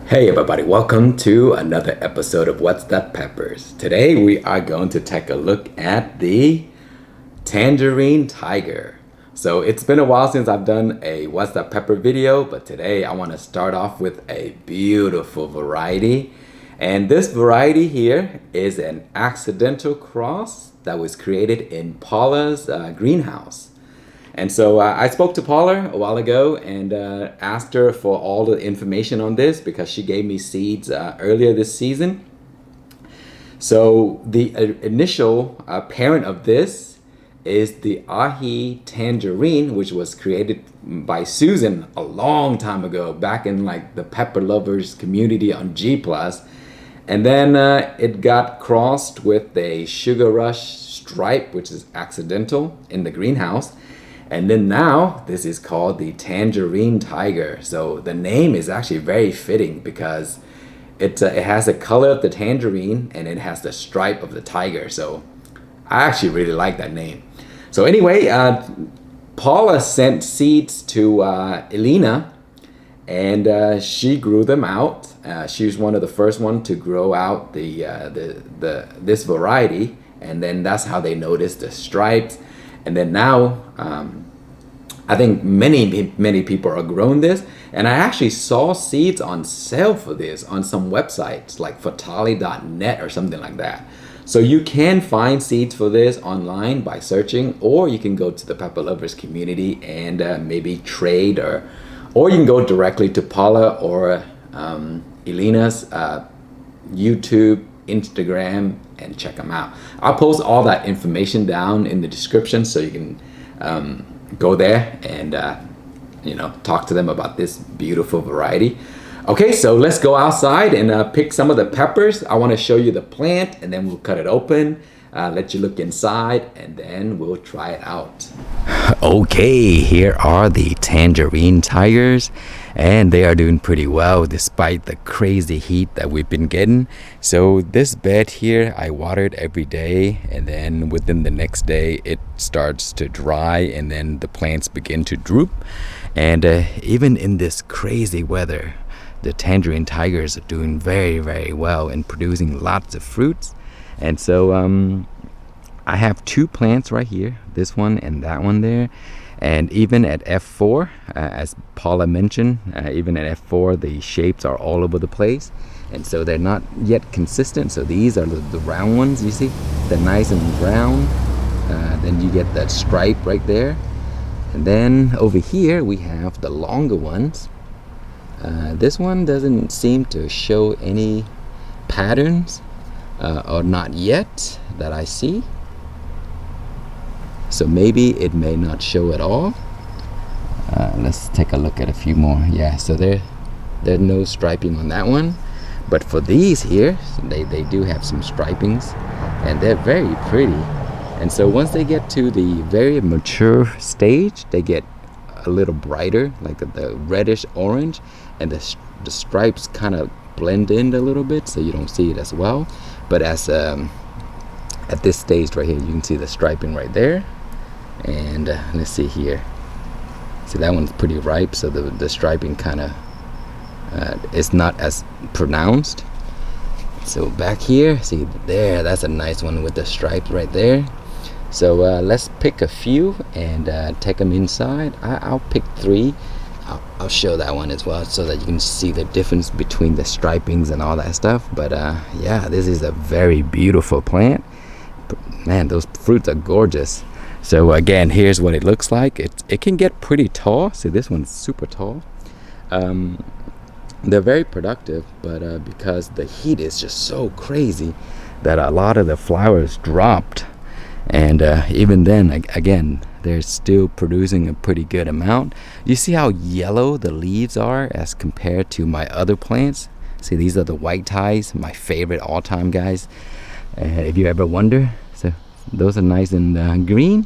Hey everybody, welcome to another episode of What's That Peppers. Today we are going to take a look at the Tangerine Tiger. So it's been a while since I've done a What's That Pepper video, but today I want to start off with a beautiful variety. And this variety here is an accidental cross that was created in Paula's greenhouse. And so I spoke to Paula a while ago and asked her for all the information on this because she gave me seeds earlier this season. So the initial parent of this is the Ahi Tangerine, which was created by Susan a long time ago, back in like the pepper lovers community on G+. And then it got crossed with a Sugar Rush stripe, which is accidental in the greenhouse. And then now this is called the Tangerine Tiger. So the name is actually very fitting because it has the color of the tangerine and it has the stripe of the tiger. So I actually really like that name. So anyway, Paula sent seeds to Elena and she grew them out. She was one of the first one to grow out this variety, and then that's how they noticed the stripes. And then now, I think many people are growing this. And I actually saw seeds on sale for this on some websites like fatali.net or something like that. So you can find seeds for this online by searching, or you can go to the Pepper Lovers community and maybe trade, or you can go directly to Paula or Elena's YouTube, Instagram, and check them out. I'll post all that information down in the description so you can go there and talk to them about this beautiful variety. Okay, so let's go outside and pick some of the peppers. I want to show you the plant and then we'll cut it open, let you look inside, and then we'll try it out. Okay, here are the Tangerine Tigers, and they are doing pretty well despite the crazy heat that we've been getting. So this bed here I watered every day, and then within the next day it starts to dry and then the plants begin to droop. And even in this crazy weather, the Tangerine Tigers are doing very, very well in producing lots of fruits. And so I have two plants right here, this one and that one there. And even at F4, as Paula mentioned, even at F4, the shapes are all over the place. And so they're not yet consistent. So these are the round ones, you see? They're nice and brown. Then you get that stripe right there. And then over here, we have the longer ones. This one doesn't seem to show any patterns, or not yet that I see. So maybe it may not show at all. Let's take a look at a few more. Yeah, so there's no striping on that one. But for these here, they do have some stripings, and they're very pretty. And so once they get to the very mature stage, they get a little brighter, like the reddish orange, and the stripes kind of blend in a little bit, so you don't see it as well. But as at this stage right here, you can see the striping right there. And let's see here. See, that one's pretty ripe, so the striping kind of is not as pronounced. So back here, see there, that's a nice one with the stripes right there. So let's pick a few and take them inside. I'll pick three. I'll show that one as well so that you can see the difference between the stripings and all that stuff. But yeah, this is a very beautiful plant. Man, those fruits are gorgeous. So again, here's what it looks like. It can get pretty tall. See, this one's super tall. They're very productive, but because the heat is just so crazy that a lot of the flowers dropped. And even then, again, they're still producing a pretty good amount. You see how yellow the leaves are as compared to my other plants? See, these are the white ties, my favorite all-time guys. If you ever wonder, so those are nice and green.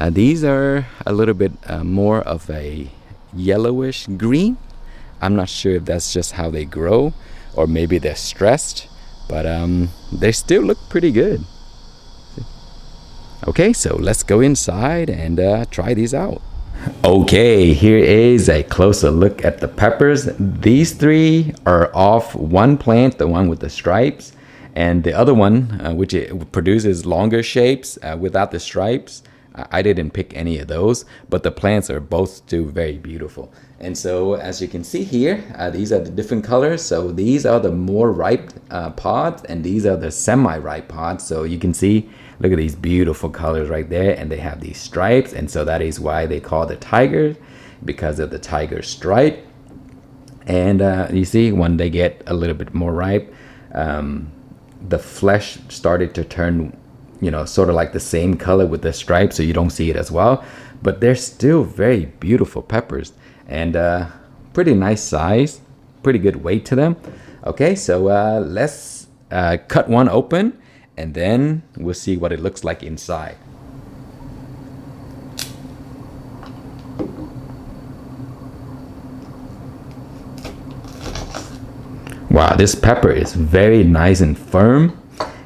These are a little bit more of a yellowish green. I'm not sure if that's just how they grow, or maybe they're stressed, but they still look pretty good. Okay, so let's go inside and try these out. Okay, here is a closer look at the peppers. These three are off one plant, the one with the stripes, and the other one, which it produces longer shapes without the stripes. I didn't pick any of those, but the plants are both still very beautiful. And so, as you can see here, these are the different colors. So these are the more ripe pods, and these are the semi-ripe pods. So you can see, look at these beautiful colors right there, and they have these stripes, and so that is why they call the tiger, because of the tiger stripe. And you see, when they get a little bit more ripe, the flesh started to turn, sort of like the same color with the stripes, so you don't see it as well. But they're still very beautiful peppers, and pretty nice size, pretty good weight to them. Okay, so let's cut one open, and then we'll see what it looks like inside. Wow, this pepper is very nice and firm,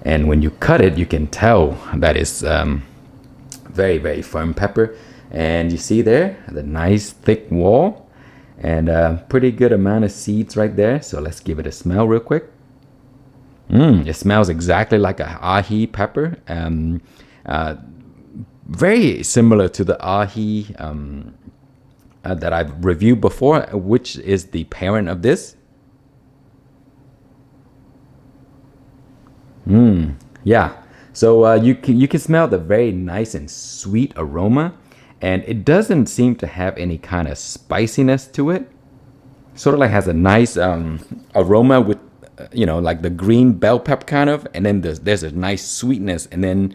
and when you cut it, you can tell that it's very, very firm pepper. And you see there the nice thick wall, and a pretty good amount of seeds right there. So let's give it a smell real quick. It smells exactly like a ahi pepper. Very similar to the ahi that I've reviewed before, which is the parent of this. Yeah. So you can smell the very nice and sweet aroma, and it doesn't seem to have any kind of spiciness to it. Sort of like has a nice aroma with like the green bell pepper kind of, and then there's a nice sweetness, and then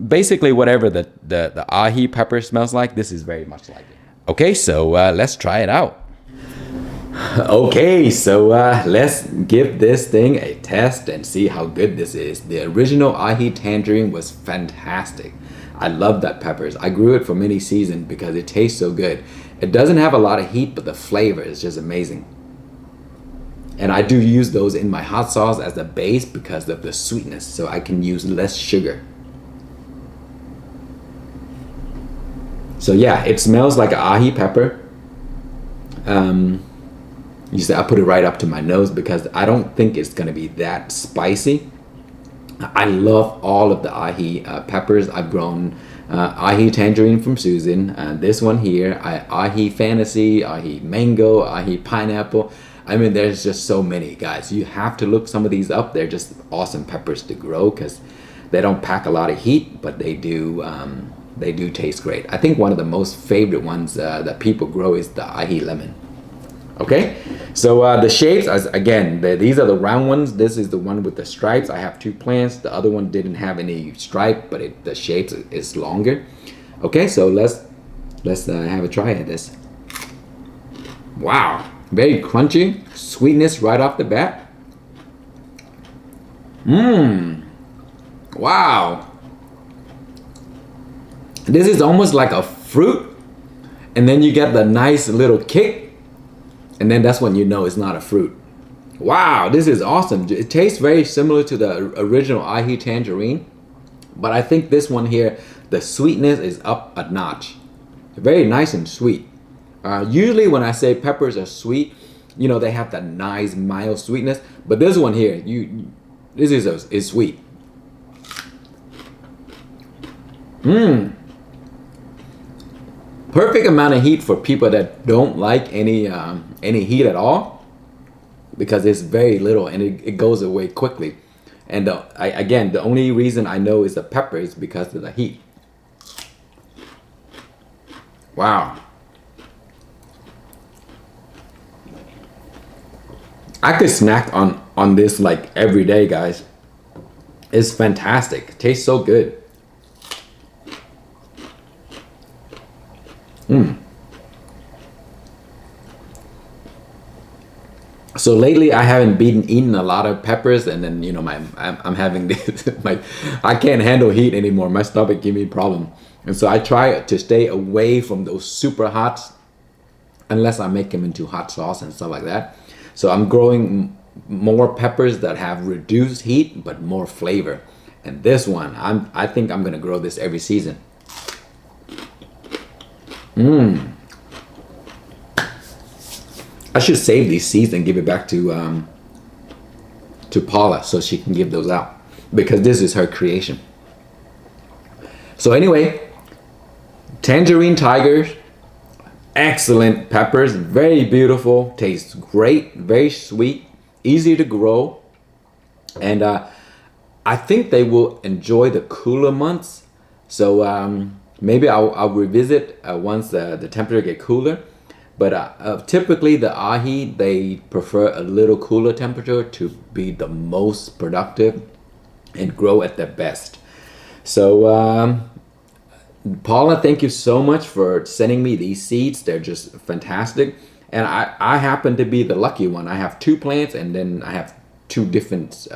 basically whatever the ahi pepper smells like, this is very much like it. Okay, so let's try it out. Okay, so let's give this thing a test and see how good this is. The original ahi tangerine was fantastic. I love that peppers. I grew it for many seasons because it tastes so good. It doesn't have a lot of heat, but the flavor is just amazing. And I do use those in my hot sauce as a base because of the sweetness, so I can use less sugar. So yeah, it smells like an ahi pepper. You see, I put it right up to my nose because I don't think it's going to be that spicy. I love all of the ahi peppers. I've grown ahi tangerine from Susan. This one here, ahi fantasy, ahi mango, ahi pineapple. I mean, there's just so many, guys. You have to look some of these up. They're just awesome peppers to grow because they don't pack a lot of heat, but they do taste great. I think one of the most favorite ones that people grow is the ahi lemon. Okay, so the shapes, again, these are the round ones. This is the one with the stripes. I have two plants. The other one didn't have any stripe, but the shapes is longer. Okay, so let's have a try at this. Wow, very crunchy, sweetness right off the bat. Wow. This is almost like a fruit, and then you get the nice little kick. And then that's when you know it's not a fruit. Wow, this is awesome. It tastes very similar to the original ahi tangerine, but I think this one here, the sweetness is up a notch. Very nice and sweet. Usually when I say peppers are sweet, they have that nice mild sweetness, but this one here, this is sweet. Perfect amount of heat for people that don't like any heat at all, because it's very little and it goes away quickly. And again, the only reason I know is the pepper is because of the heat. Wow. I could snack on this like every day, guys. It's fantastic. Tastes so good. So lately I haven't been eating a lot of peppers, and then I'm having this I can't handle heat anymore. My stomach give me a problem, and so I try to stay away from those super hots unless I make them into hot sauce and stuff like that. So I'm growing more peppers that have reduced heat but more flavor, and this one I think I'm gonna grow this every season. I should save these seeds and give it back to Paula so she can give those out, because this is her creation. So anyway, Tangerine Tigers, excellent peppers, very beautiful, tastes great, very sweet, easy to grow, and I think they will enjoy the cooler months. So maybe I'll revisit once the temperature get cooler. But typically the ahi, they prefer a little cooler temperature to be the most productive and grow at their best. So Paula, thank you so much for sending me these seeds. They're just fantastic. And I happen to be the lucky one. I have 2 plants, and then I have 2 different,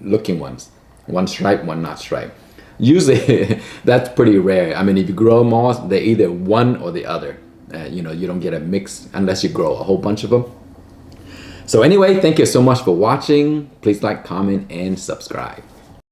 looking ones. One striped, one not striped. Usually that's pretty rare. I mean, if you grow them all, they're either one or the other. You don't get a mix unless you grow a whole bunch of them. So anyway, thank you so much for watching. Please like, comment, and subscribe.